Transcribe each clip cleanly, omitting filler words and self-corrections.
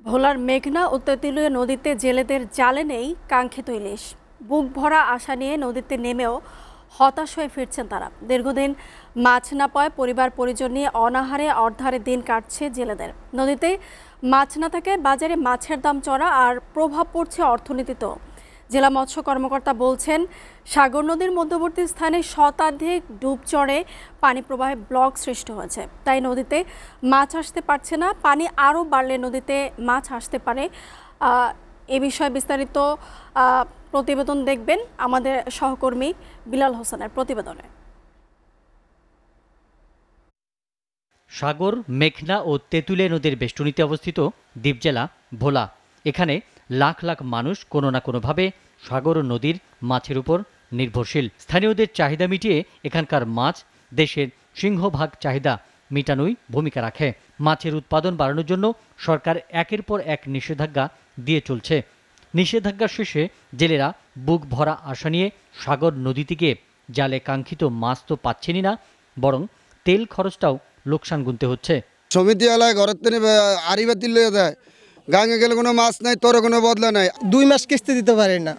ভোলার মেঘনা ও তেঁতুলিয়া নদীতে জেলেদের জালে নেই কাঙ্ক্ষিত ইলিশ। বুক ভরা আশা নিয়ে নদীতে নেমেও হতাশ হয়ে ফিরছেন তারা। দীর্ঘদিন মাছ না পায় পরিবার পরিজন নিয়ে অনাহারে অর্ধারে দিন কাটছে জেলেদের। নদীতে মাছ না থাকে বাজারে মাছের দাম চড়া আর প্রভাব পড়ছে অর্থনীতিতেও। জেলা মৎস্য কর্মকর্তা বলছেন, সাগর নদীর মধ্যবর্তী স্থানে শতাধিক ডুব চড়ে পানি প্রবাহে ব্লক সৃষ্টি হয়েছে, তাই নদীতে মাছ আসতে পারছে না। পানি আরও বাড়লে নদীতে মাছ আসতে পারে। এ বিষয়ে বিস্তারিত প্রতিবেদন দেখবেন আমাদের সহকর্মী বিলাল হোসেনের প্রতিবেদনে। সাগর, মেঘনা ও তেঁতুলিয়া নদীর বেষ্টনীতে অবস্থিত দ্বীপ জেলা ভোলা। এখানে লাখ লাখ মানুষ কোনো না কোনোভাবে সাগর ও নদীর মাছের উপর নির্ভরশীল। স্থানীয়দের চাহিদা মিটিয়ে এখানকার মাছ দেশের সিংহভাগ চাহিদা মেটানোই ভূমিকা রাখে। মাছের উৎপাদন বাড়ানোর জন্য সরকার একের পর এক নিষেধাজ্ঞা দিয়ে চলছে। নিষেধাজ্ঞা শেষে জেলেরা বুক ভরা আশা নিয়ে সাগর নদীতে গিয়ে জালে কাঙ্ক্ষিত মাছ তো পাচ্ছেনই না, বরং তেল খরচটাও লোকসান গুনতে হচ্ছে। সমিতি এলাকায় ঘরের থেকে আড়ি বাতি লইয়া দেয়, গাঙে গেলে কোনো মাছ নাই, তোর কোনো বদলা নাই। 2 মাস কিস্তি দিতে পারি না।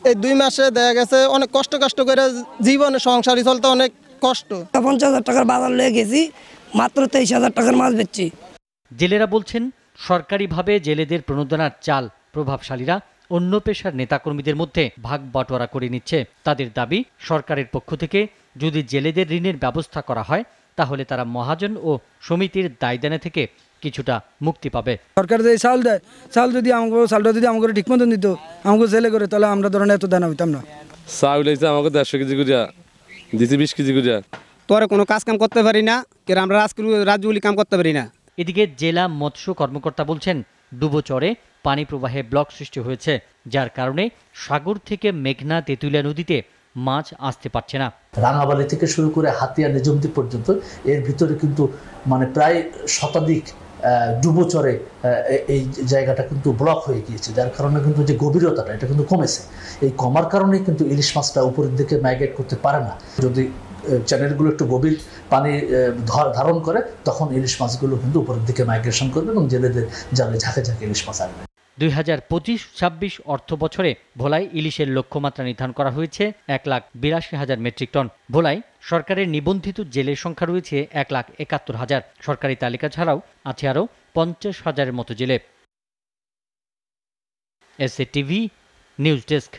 এই 2 মাসে দেখা গেছে অনেক কষ্ট করে জীবনে সংসারই চলতে অনেক কষ্ট। 50,000 টাকার বাজার লয়ে গেছি, মাত্র 23,000 টাকার মাছ বেচছি। জেলেরা বলছেন, সরকারিভাবে জেলেদের প্রণোদনার চাল প্রভাবশালীরা অন্য পেশার নেতাকর্মীদের মধ্যে ভাগ বাটোয়ারা করে নিচ্ছে। তাদের দাবি, সরকারের পক্ষ থেকে যদি জেলেদের ঋণের ব্যবস্থা করা হয় তাহলে তারা মহাজন ও সমিতির দায়দানে থেকে কিছুটা মুক্তি পাবে। সরকার যে চাল দেয়, চাল যদি চালটা যদি আমাকে ঠিক মতন দিত, আমাকে জেলে করে, তাহলে আমরা ধরনের এত দানা হইতাম না। চাউল হয়েছে আমাকে 150 কেজি করিয়া দিছি, 20 কেজি করিয়া। তোরা কোনো কাজ কাম করতে পারি না, আমরা রাজ্যগুলি কাম করতে পারি না। এদিকে জেলা মৎস্য কর্মকর্তা বলছেন, ডুবোচরে পানি প্রবাহে ব্লক সৃষ্টি হয়েছে, যার কারণে সাগর থেকে মেঘনা তেঁতুলিয়া নদীতে মাছ আসতে পারছে না। রাঙাবালি থেকে শুরু করে হাতিয়া নিজমতি পর্যন্ত এর ভিতরে কিন্তু প্রায় শতাধিক ডুবোচরে এই জায়গাটা কিন্তু ব্লক হয়ে গিয়েছে, যার কারণে কিন্তু যে গভীরতাটা এটা কিন্তু কমেছে। এই কমার কারণে কিন্তু ইলিশ মাছটা উপরের দিকে মাইগ্রেট করতে পারে না। যদি চ্যানেলগুলো একটু গভীর পানি ধারণ করে, তখন ইলিশ মাছগুলো কিন্তু উপরের দিকে মাইগ্রেশন করবে এবং জেলেদের জালে ঝাঁকে ঝাঁকে ইলিশ মাছ আসবে। 2025-26 অর্থ বছরে ভোলায় ইলিশের লক্ষ্যমাত্রা নির্ধারণ করা হয়েছে 1,82,000 মেট্রিক টন। ভোলায় সরকারের নিবন্ধিত জেলের সংখ্যা রয়েছে 1,71,000। সরকারি তালিকা ছাড়াও আছে আরও 50,000-এর মতো জেলে। SATV news desk.